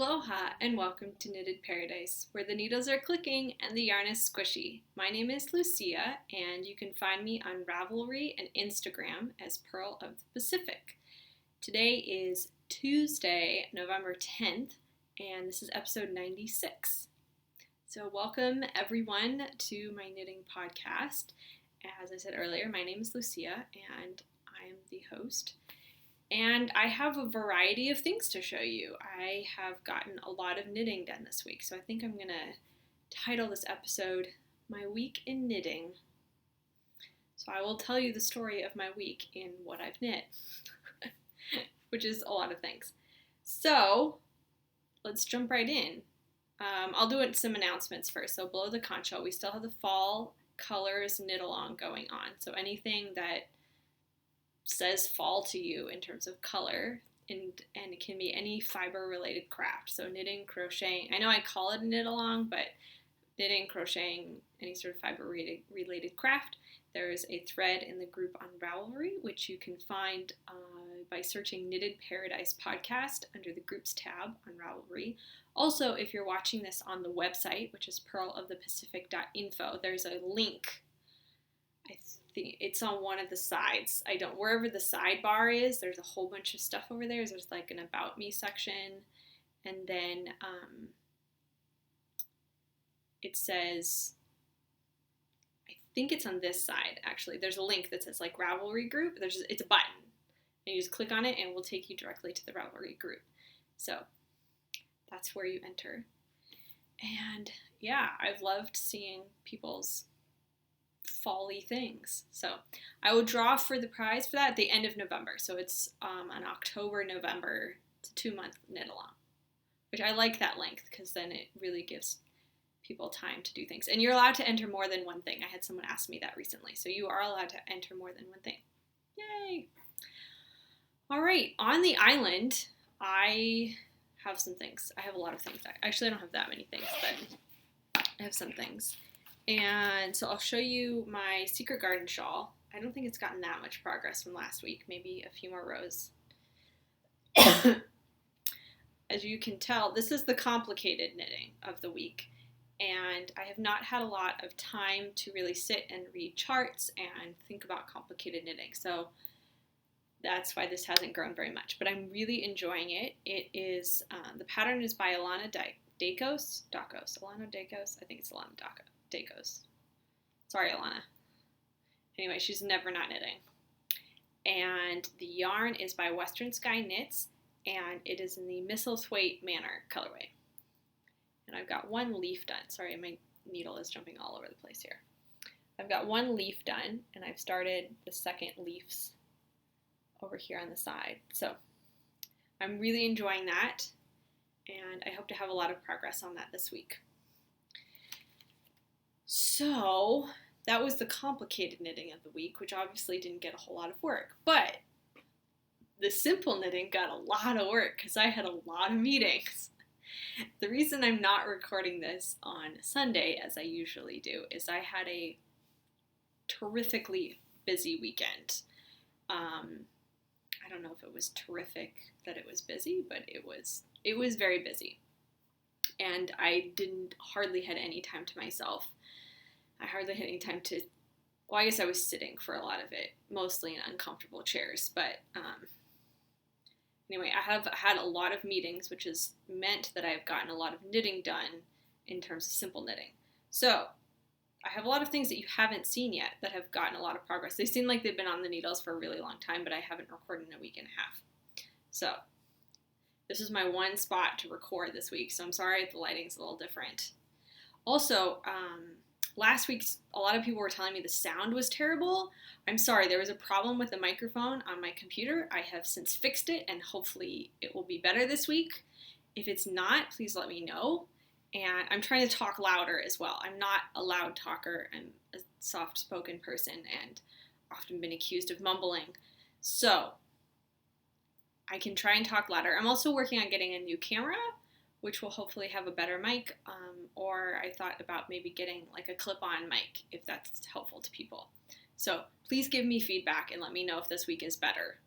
Aloha and welcome to Knitted Paradise, where the needles are clicking and the yarn is squishy. My name is Lucia, and you can find me on Ravelry and Instagram as Pearl of the Pacific. Today is Tuesday, November 10th, and this is episode 96. So welcome everyone to my knitting podcast. As I said earlier, my name is Lucia, and I am the host. And I have a variety of things to show you. I have gotten a lot of knitting done this week, so I think I'm going to title this episode, My Week in Knitting. So I will tell you the story of my week in what I've knit, which is a lot of things. So let's jump right in. I'll do some announcements first. So below the Conch, we still have the fall colors knit along going on. So anything that says fall to you in terms of color, and it can be any fiber related craft, so knitting, crocheting. I know I call it a knit along, but knitting, crocheting, any sort of fiber related craft. There is a thread in the group on Ravelry, which you can find by searching Knitted Paradise Podcast under the groups tab on Ravelry. Also, if you're watching this on the website, which is pearlofthepacific.info, there's a link. I think it's on one of the sides. Wherever the sidebar is, there's a whole bunch of stuff over there. There's like an About Me section, and then it says, I think it's on this side actually. There's a link that says like Ravelry group. It's a button, and you just click on it, and it will take you directly to the Ravelry group. So that's where you enter. And yeah, I've loved seeing people's fall-y things. So I will draw for the prize for that at the end of November. So it's an October-November, it's a 2-month knit along, which I like that length because then it really gives people time to do things. And you're allowed to enter more than one thing. I had someone ask me that recently. So you are allowed to enter more than one thing. Yay! All right, on the island, I have some things. I have a lot of things. Actually, I don't have that many things, but I have some things. And so I'll show you my Secret Garden shawl. I don't think it's gotten that much progress from last week, maybe a few more rows. As you can tell, this is the complicated knitting of the week, and I have not had a lot of time to really sit and read charts and think about complicated knitting, so that's why this hasn't grown very much, but I'm really enjoying it. It is, the pattern is by Alana Dakos, Alana Dakos, I think it's Alana Dakos. Sorry, Alana. Anyway, she's never not knitting. And the yarn is by Western Sky Knits, and it is in the Misselthwaite Manor colorway. And I've got one leaf done. Sorry, my needle is jumping all over the place here. I've got one leaf done, and I've started the second leaves over here on the side. So I'm really enjoying that, and I hope to have a lot of progress on that this week. So that was the complicated knitting of the week, which obviously didn't get a whole lot of work, but the simple knitting got a lot of work because I had a lot of meetings. The reason I'm not recording this on Sunday, as I usually do, is I had a terrifically busy weekend. I don't know if it was terrific that it was busy, but it was very busy. And I hardly had any time to myself. I hardly had any time to, well, I guess I was sitting for a lot of it, mostly in uncomfortable chairs. But anyway, I have had a lot of meetings, which has meant that I've gotten a lot of knitting done in terms of simple knitting. So I have a lot of things that you haven't seen yet that have gotten a lot of progress. They seem like they've been on the needles for a really long time, but I haven't recorded in a week and a half. So this is my one spot to record this week, so I'm sorry if the lighting's a little different. Also, last week, a lot of people were telling me the sound was terrible. I'm sorry, there was a problem with the microphone on my computer. I have since fixed it, and hopefully it will be better this week. If it's not, please let me know. And I'm trying to talk louder as well. I'm not a loud talker. I'm a soft-spoken person and often been accused of mumbling. So I can try and talk louder. I'm also working on getting a new camera, which will hopefully have a better mic, or I thought about maybe getting like a clip-on mic if that's helpful to people. So please give me feedback and let me know if this week is better.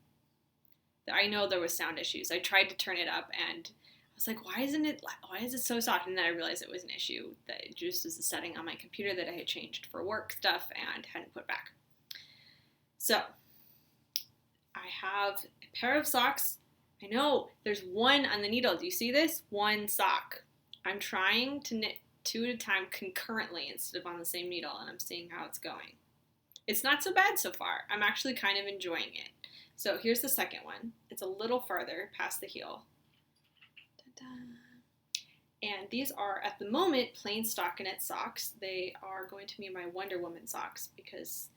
I know there was sound issues. I tried to turn it up and was like, why is it so soft? And then I realized it was an issue, that it just was a setting on my computer that I had changed for work stuff and hadn't put back. So I have a pair of socks. I know there's one on the needle. Do you see this? One sock. I'm trying to knit 2 at a time concurrently instead of on the same needle, and I'm seeing how it's going. It's not so bad so far. I'm actually kind of enjoying it. So here's the second one. It's a little farther past the heel. And these are, at the moment, plain stockinette socks. They are going to be my Wonder Woman socks because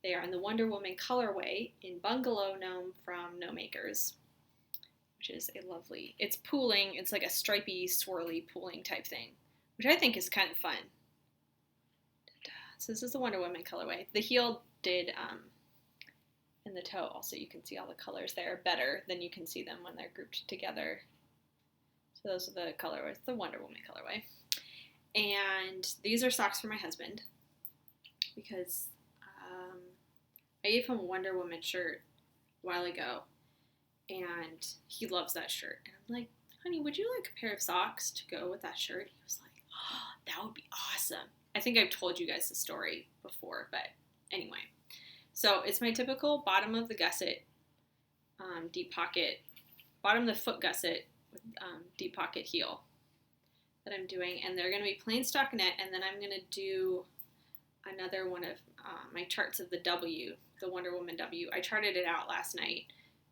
they are in the Wonder Woman colorway in Bungalow Gnome from GnomeAcres, which is a lovely, it's pooling, it's like a stripy, swirly pooling type thing, which I think is kind of fun. So this is the Wonder Woman colorway. The heel did, in the toe also, you can see all the colors there better than you can see them when they're grouped together. So those are the colorways, the Wonder Woman colorway. And these are socks for my husband because I gave him a Wonder Woman shirt a while ago, and he loves that shirt. And I'm like, honey, would you like a pair of socks to go with that shirt? He was like, oh, that would be awesome. I think I've told you guys the story before, but anyway. So it's my typical bottom of the gusset, deep pocket, bottom of the foot gusset with deep pocket heel that I'm doing. And they're going to be plain stockinette, and then I'm going to do another one of my charts of the W, the Wonder Woman W. I charted it out last night,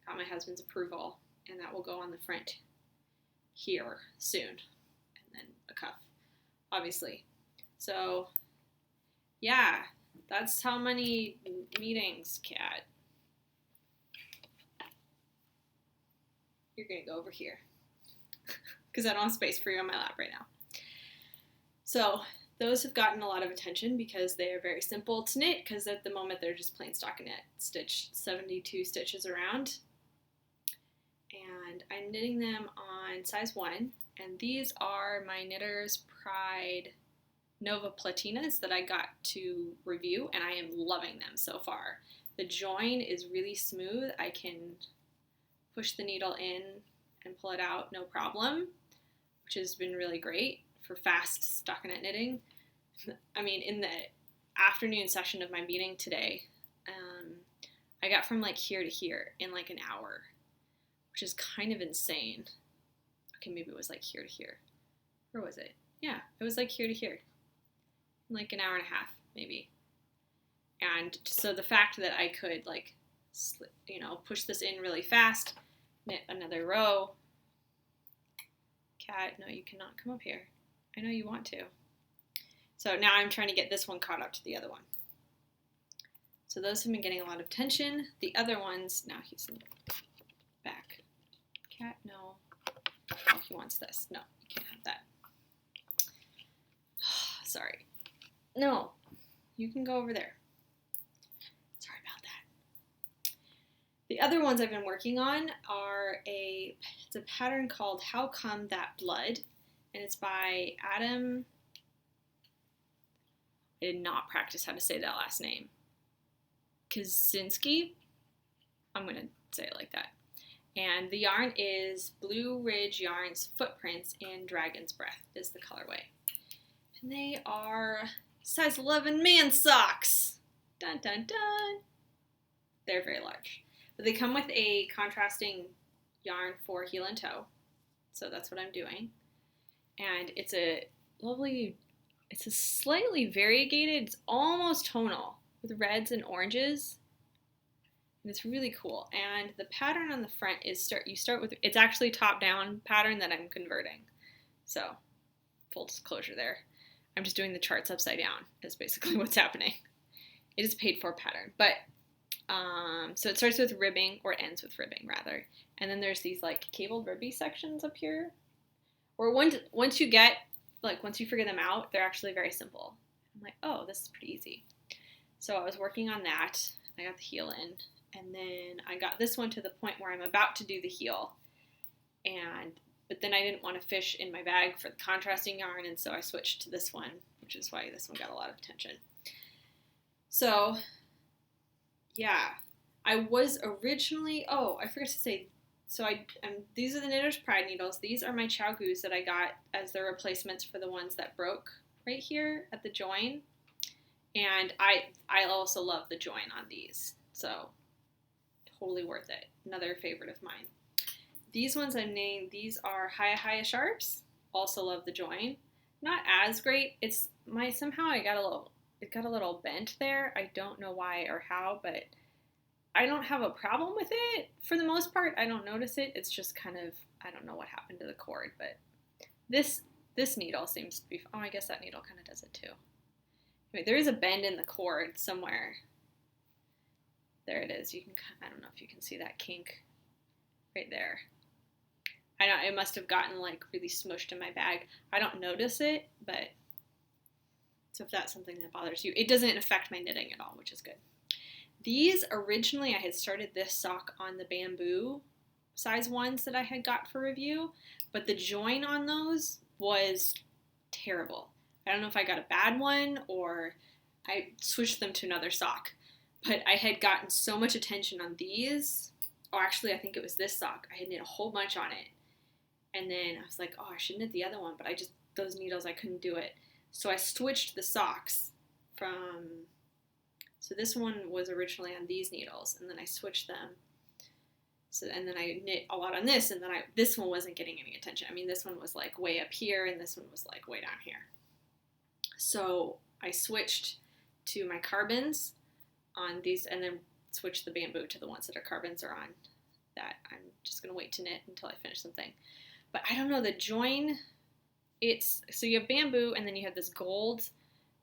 got my husband's approval, and that will go on the front here soon. And then a cuff, obviously. So, yeah, that's how many meetings, Kat. You're going to go over here because I don't have space for you on my lap right now. So, those have gotten a lot of attention because they are very simple to knit, because at the moment they're just plain stockinette stitched 72 stitches around. And I'm knitting them on size 1, and these are my Knitter's Pride Nova Platinas that I got to review, and I am loving them so far. The join is really smooth. I can push the needle in and pull it out no problem, which has been really great for fast stockinette knitting. I mean, in the afternoon session of my meeting today, I got from like here to here in like an hour, which is kind of insane. Okay, maybe it was like here to here. Where was it? Yeah, it was like here to here. Like an hour and a half, maybe. And so the fact that I could like, push this in really fast, knit another row. Kat, no, you cannot come up here. I know you want to. So now I'm trying to get this one caught up to the other one. So those have been getting a lot of attention. The other ones, now he's in the back. Kat, no. Oh, he wants this. No, you can't have that. Sorry. No, you can go over there. Sorry about that. The other ones I've been working on are it's a pattern called How Come That Blood, and it's by Adam. I did not practice how to say that last name. Kaczynski? I'm going to say it like that. And the yarn is Blue Ridge Yarn's Footprints in Dragon's Breath is the colorway. And they are size 11 man socks. Dun, dun, dun. They're very large. But they come with a contrasting yarn for heel and toe. So that's what I'm doing. And it's a slightly variegated, it's almost tonal with reds and oranges. And it's really cool. And the pattern on the front is you start with, it's actually top down pattern that I'm converting. So full disclosure there. I'm just doing the charts upside down is basically what's happening. It is a paid for pattern, but so it starts with ribbing, or ends with ribbing rather, and then there's these like cabled ribby sections up here. Or once you figure them out, they're actually very simple. I'm like, oh, this is pretty easy. So I was working on that. I got the heel in, and then I got this one to the point where I'm about to do the heel, but then I didn't want to fish in my bag for the contrasting yarn, and so I switched to this one, which is why this one got a lot of attention. So, yeah, I was originally, I forgot to say, So these are the Knitter's Pride needles. These are my Chow Goos that I got as the replacements for the ones that broke right here at the join. And I also love the join on these, so totally worth it. Another favorite of mine. These ones I'm named, these are Hiya Sharps. Also love the join. Not as great. It's somehow it got a little bent there. I don't know why or how, but I don't have a problem with it for the most part. I don't notice it. It's just kind of, I don't know what happened to the cord, but this needle seems to be, oh, I guess that needle kind of does it too. Anyway, there is a bend in the cord somewhere. There it is. I don't know if you can see that kink right there. I know it must have gotten like really smushed in my bag. I don't notice it, but so if that's something that bothers you, it doesn't affect my knitting at all, which is good. These, originally I had started this sock on the bamboo size ones that I had got for review, but the join on those was terrible. I don't know if I got a bad one or I switched them to another sock, but I had gotten so much attention on these. Oh, actually, I think it was this sock. I had knit a whole bunch on it. And then I was like, oh, I should knit the other one, but those needles, I couldn't do it. So I switched the socks so this one was originally on these needles, and then I switched them. So, and then I knit a lot on this, and then this one wasn't getting any attention. I mean, this one was like way up here, and this one was like way down here. So I switched to my carbons on these, and then switched the bamboo to the ones that are carbons are on that. I'm just going to wait to knit until I finish something. But I don't know, the join, so you have bamboo, and then you have this gold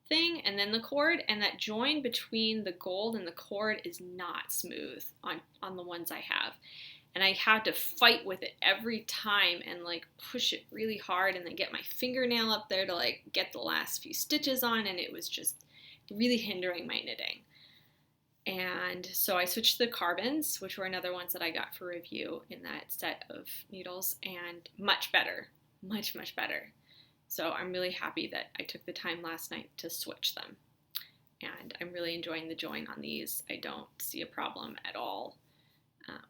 thing, and then the cord, and that join between the gold and the cord is not smooth on the ones I have. And I had to fight with it every time and like push it really hard and then get my fingernail up there to like get the last few stitches on, and it was just really hindering my knitting. And so I switched to the carbons, which were another ones that I got for review in that set of needles, and much better, much better. So I'm really happy that I took the time last night to switch them. And I'm really enjoying the join on these. I don't see a problem at all.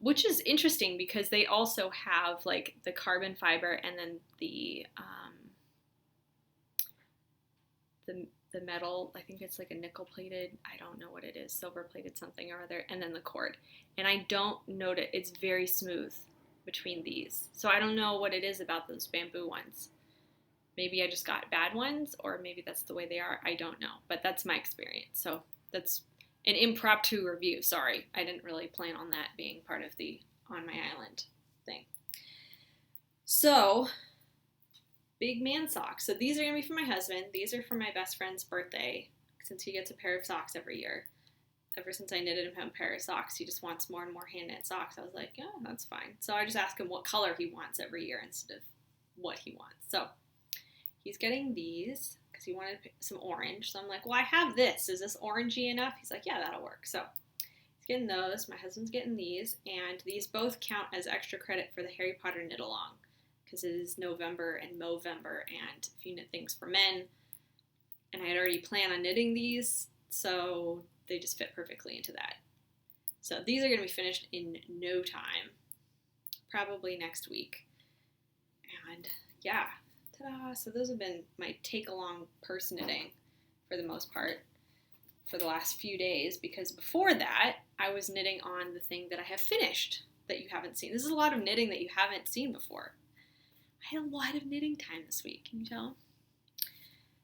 Which is interesting because they also have like the carbon fiber and then the metal. I think it's like a nickel plated, I don't know what it is, silver plated something or other, and then the cord. And I don't notice, it's very smooth between these. So I don't know what it is about those bamboo ones. Maybe I just got bad ones, or maybe that's the way they are. I don't know, but that's my experience. So that's an impromptu review. Sorry, I didn't really plan on that being part of the On My Island thing. So, big man socks. So these are going to be for my husband. These are for my best friend's birthday, since he gets a pair of socks every year. Ever since I knitted him a pair of socks, he just wants more and more hand knit socks. I was like, yeah, that's fine. So I just ask him what color he wants every year instead of what he wants. So he's getting these because he wanted some orange. So I'm like, well, I have this. Is this orangey enough? He's like, yeah, that'll work. So he's getting those. My husband's getting these. And these both count as extra credit for the Harry Potter knit along because it is November and Movember. And if you knit things for men, and I had already planned on knitting these, so they just fit perfectly into that. So these are going to be finished in no time, probably next week. And yeah. Ta-da! So those have been my take-along purse knitting for the most part for the last few days, because before that I was knitting on the thing that I have finished that you haven't seen. This is a lot of knitting that you haven't seen before. I had a lot of knitting time this week, can you tell?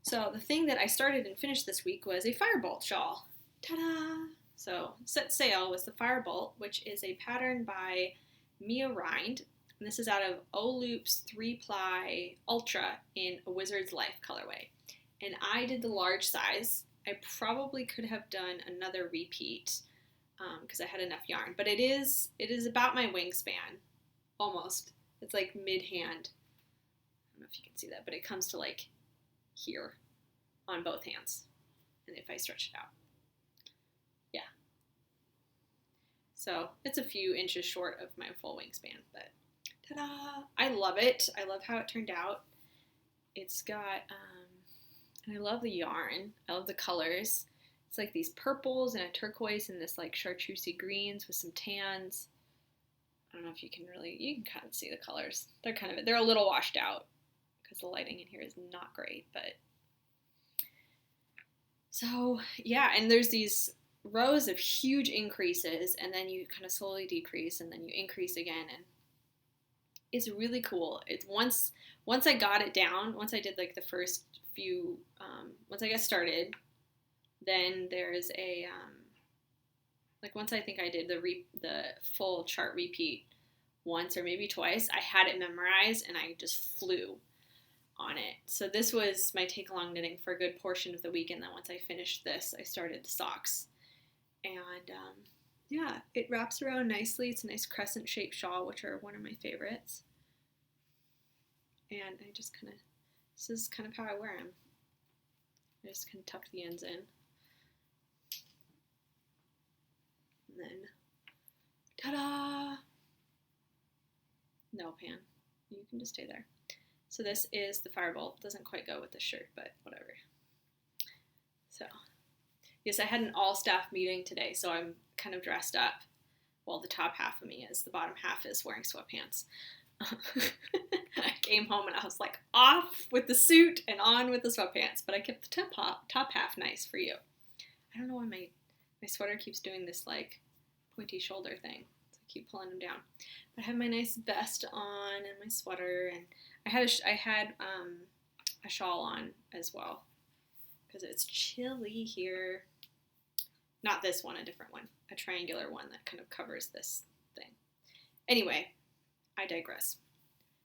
So the thing that I started and finished this week was a Firebolt shawl. Ta-da! So set sail was the Firebolt, which is a pattern by Mia Rinde. And this is out of O-Loop's 3-ply Ultra in a Wizard's Life colorway. And I did the large size. I probably could have done another repeat because I had enough yarn. But it is about my wingspan, almost. It's like mid-hand. I don't know if you can see that, but it comes to like here on both hands. And if I stretch it out. Yeah. So it's a few inches short of my full wingspan, but ta-da! I love it. I love how it turned out. It's got, and I love the yarn. I love the colors. It's like these purples and a turquoise and this like chartreusey greens with some tans. don't know if you can kind of see the colors. They're a little washed out because the lighting in here is not great, but so yeah, and there's these rows of huge increases, and then you kind of slowly decrease, and then you increase again, and it's really cool. It's once I got it down, once I did like the first few, once I got started, then there's a like once I think I did the full chart repeat once or maybe twice, I had it memorized and I just flew on it. So this was my take along knitting for a good portion of the week, and then once I finished this, I started the socks. And yeah, it wraps around nicely. It's a nice crescent shaped shawl, which are one of my favorites. And I just this is kind of how I wear them. I just kind of tuck the ends in. And then, ta-da! No, Pan. You can just stay there. So this is the Firebolt. Doesn't quite go with the shirt, but whatever. So, yes, I had an all-staff meeting today, so I'm kind of dressed up. Well, the top half of me is. The bottom half is wearing sweatpants. I came home and I was like, off with the suit and on with the sweatpants, but I kept the top half nice for you. I don't know why my sweater keeps doing this like pointy shoulder thing, so I keep pulling them down. But I have my nice vest on and my sweater, and I had a shawl on as well because it's chilly here. Not this one, a different one, a triangular one that kind of covers this thing. Anyway, I digress.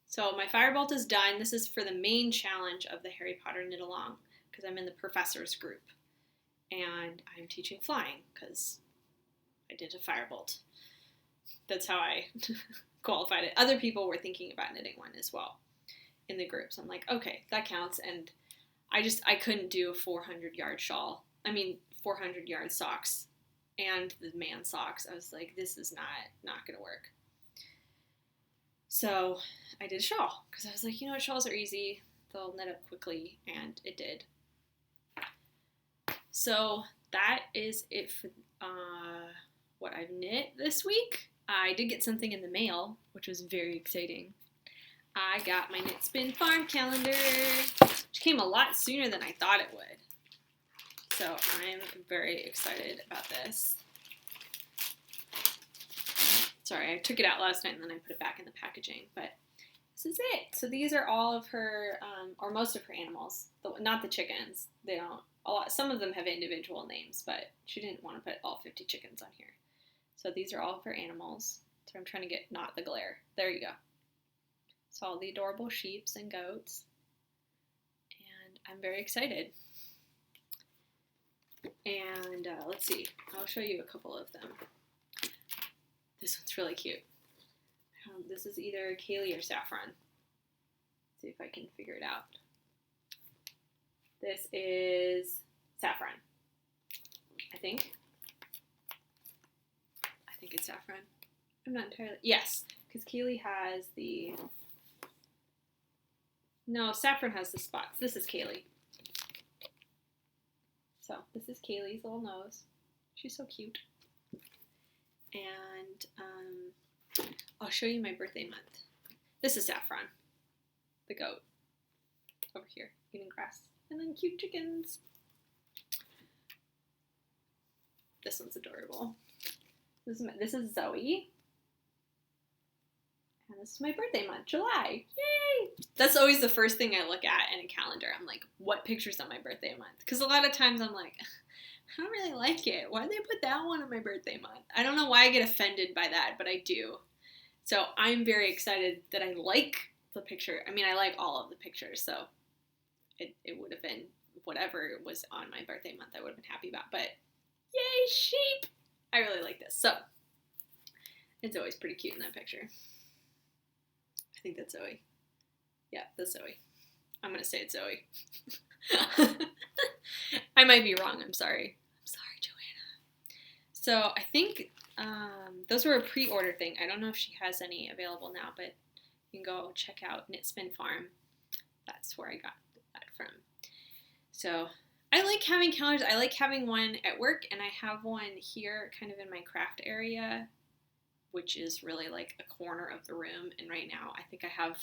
So my Firebolt is done. This is for the main challenge of the Harry Potter knit along because I'm in the professor's group and I'm teaching flying because I did a Firebolt. That's how I qualified it. Other people were thinking about knitting one as well in the group. So I'm like, okay, that counts. And I couldn't do a 400-yard shawl. 400-yard socks and the man socks. I was like, this is not going to work. So I did a shawl because I was like, shawls are easy. They'll knit up quickly, and it did. So that is it for what I've knit this week. I did get something in the mail, which was very exciting. I got my Knit Spin Farm calendar, which came a lot sooner than I thought it would. So I'm very excited about this. Sorry, I took it out last night and then I put it back in the packaging, but this is it. So these are all of her, or most of her animals, not the chickens. They don't, some of them have individual names, but she didn't want to put all 50 chickens on here. So these are all of her animals. So I'm trying to get not the glare. There you go. So all the adorable sheeps and goats. And I'm very excited. And let's see. I'll show you a couple of them. This one's really cute. This is either Kaylee or Saffron. Let's see if I can figure it out. This is Saffron, I think. I think it's Saffron. I'm not entirely... Yes, because Kaylee has the... No, Saffron has the spots. This is Kaylee. So, this is Kaylee's little nose. She's so cute. And I'll show you my birthday month. This is Saffron, the goat, over here, eating grass. And then cute chickens. This one's adorable. This is Zoe. And this is my birthday month, July. Yay! That's always the first thing I look at in a calendar. I'm like, what picture's on my birthday month? Because a lot of times I'm like, I don't really like it. Why did they put that one on my birthday month? I don't know why I get offended by that, but I do. So I'm very excited that I like the picture. I like all of the pictures, so it would have been whatever was on my birthday month I would have been happy about. But yay, sheep! I really like this. So it's always pretty cute in that picture. I think that's Zoe. Yeah, that's Zoe. I'm going to say it's Zoe. I might be wrong. I'm sorry. I'm sorry, Joanna. So I think those were a pre-order thing. I don't know if she has any available now, but you can go check out Knit Spin Farm. That's where I got that from. So I like having calendars. I like having one at work, and I have one here kind of in my craft area. which is really like a corner of the room. And right now, I think I have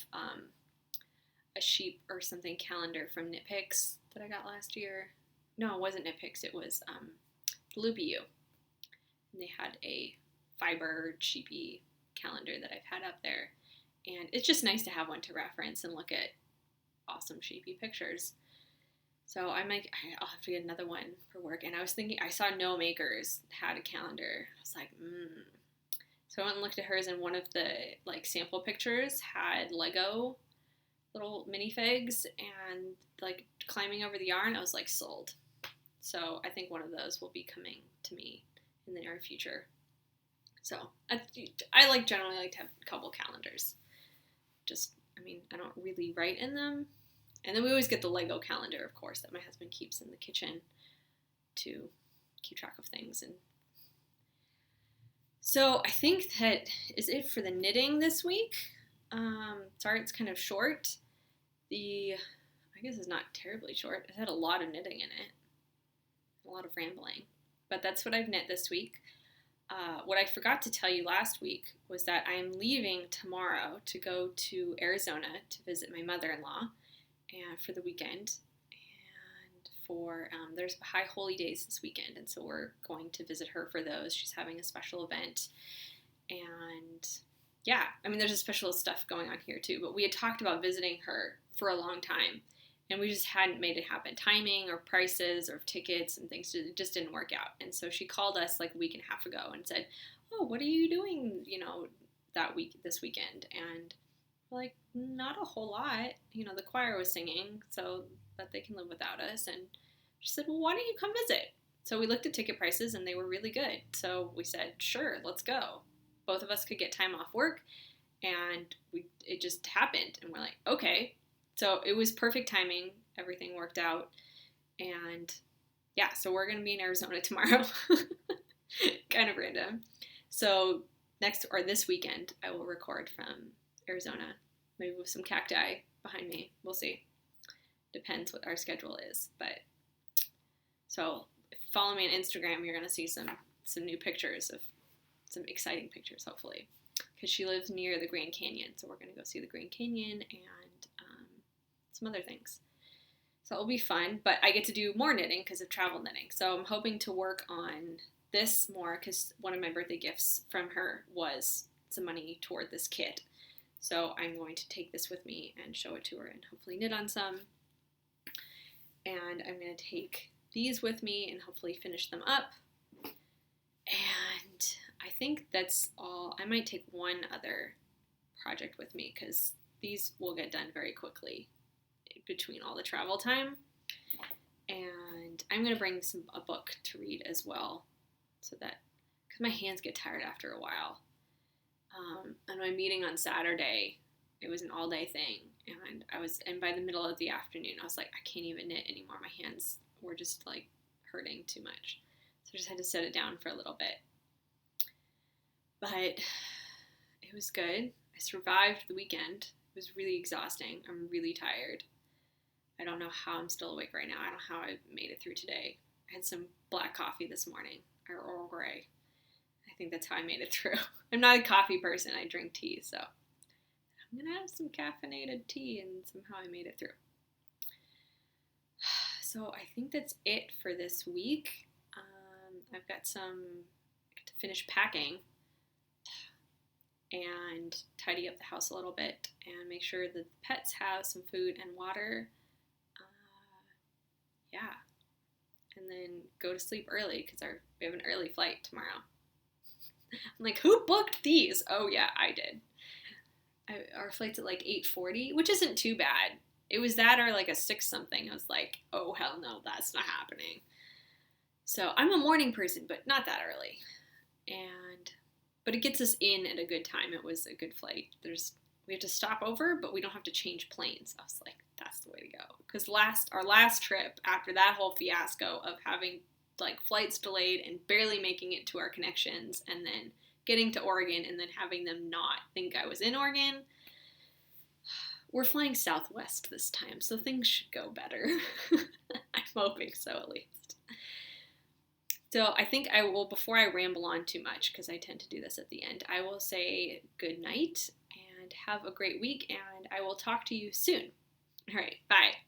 a sheep or something calendar from Nitpicks that I got last year. No, it wasn't Nitpicks. It was Loopy U. And they had a fiber sheepy calendar that I've had up there. And it's just nice to have one to reference and look at awesome sheepy pictures. So I'll have to get another one for work. And I was thinking, I saw GnomeAcres had a calendar. I was like, So I went and looked at hers, and one of the like sample pictures had Lego little minifigs and like climbing over the yarn. I was like, sold. So I think one of those will be coming to me in the near future. So I generally like to have a couple calendars. I don't really write in them. And then we always get the Lego calendar, of course, that my husband keeps in the kitchen to keep track of things. And so I think that is it for the knitting this week. Sorry, it's kind of short. I guess it's not terribly short. It had a lot of knitting in it, a lot of rambling. But that's what I've knit this week. What I forgot to tell you last week was that I am leaving tomorrow to go to Arizona to visit my mother-in-law and for the weekend. And there's High Holy Days this weekend, and so we're going to visit her for those. She's having a special event. And yeah, there's a special stuff going on here too, but we had talked about visiting her for a long time, and we just hadn't made it happen. Timing or prices or tickets and things just didn't work out. And so she called us like a week and a half ago and said, oh, what are you doing, this weekend? And we're like, not a whole lot. The choir was singing so that they can live without us. And she said, well, why don't you come visit? So we looked at ticket prices, and they were really good. So we said, sure, let's go. Both of us could get time off work, and it just happened. And we're like, okay. So it was perfect timing. Everything worked out. And yeah, so we're going to be in Arizona tomorrow. Kind of random. So this weekend, I will record from Arizona, maybe with some cacti behind me. We'll see. Depends what our schedule is. But so if you follow me on Instagram, you're going to see some new pictures of some exciting pictures, hopefully, because she lives near the Grand Canyon. So we're going to go see the Grand Canyon and some other things. So it'll be fun, but I get to do more knitting because of travel knitting. So I'm hoping to work on this more because one of my birthday gifts from her was some money toward this kit. So I'm going to take this with me and show it to her and hopefully knit on some. And I'm going to take these with me and hopefully finish them up. And I think that's all. I might take one other project with me because these will get done very quickly between all the travel time. And I'm going to bring a book to read as well, so that, because my hands get tired after a while. On my meeting on Saturday, it was an all-day thing, and by the middle of the afternoon, I was like, I can't even knit anymore. My hands were just like hurting too much. So I just had to set it down for a little bit. But it was good. I survived the weekend. It was really exhausting. I'm really tired. I don't know how I'm still awake right now. I don't know how I made it through today. I had some black coffee this morning, or Earl Grey. I think that's how I made it through. I'm not a coffee person. I drink tea, so I'm going to have some caffeinated tea, and somehow I made it through. So I think that's it for this week. I've got to finish packing and tidy up the house a little bit and make sure that the pets have some food and water. Yeah. And then go to sleep early because we have an early flight tomorrow. I'm like, who booked these? Oh, yeah, I did. Our flight's at like 8:40, which isn't too bad. It was that or like a 6-something. I was like, oh, hell no, that's not happening. So I'm a morning person, but not that early. But it gets us in at a good time. It was a good flight. We have to stop over, but we don't have to change planes. I was like, that's the way to go. Because our last trip, after that whole fiasco of having like flights delayed and barely making it to our connections, and then getting to Oregon and then having them not think I was in Oregon, we're flying Southwest this time, so things should go better. I'm hoping so, at least. So I think I will, before I ramble on too much, because I tend to do this at the end, I will say good night and have a great week, and I will talk to you soon. All right, bye.